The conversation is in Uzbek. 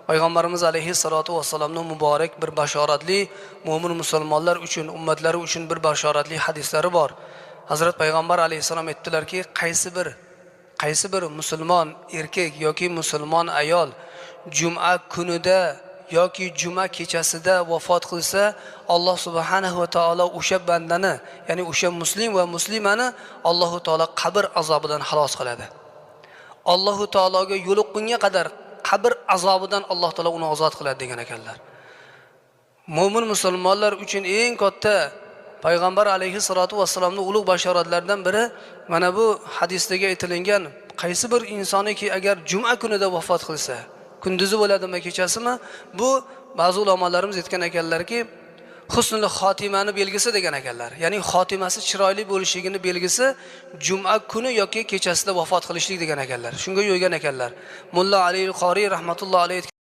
Payg'ambarimiz alayhissalatu vassalamning muborak bir bashoratli mo'min musulmonlar uchun, ummatlari uchun bir bashoratli hadislari bor. Hazrat Payg'ambar alayhissalom aytdilarki, qaysi bir musulmon erkak yoki musulmon ayol juma kunida yoki juma kechasida vafot qilsa, Alloh subhanahu va taolo o'sha bandani, ya'ni o'sha muslim va muslimani Alloh taolo qabr azobidan xalos qiladi. Alloh taologa yo'liqqunga qadar qabr azobidan Alloh taolo uni ozod qiladi degan ekanlar. Mo'min musulmonlar uchun eng katta Payg'ambar alayhissalatu vassalamning ulug' bashoratlaridan biri mana bu hadisdagi aytilgan qaysi bir insoniki agar juma kunida vafot qilsa, kunduzi bo'ladimi, kechasimi, bu ba'zi ulamolarimiz aytgan ekanlarki, husnul xotimani belgisi degan ekanlar. Ya'ni xotimasi chiroyli bo'lishligini belgisi juma kuni yoki kechasida vafot qilishlik degan ekanlar. Shunga yo'ygan ekanlar. Mulla Ali al-Qori rahmatullohi alayhi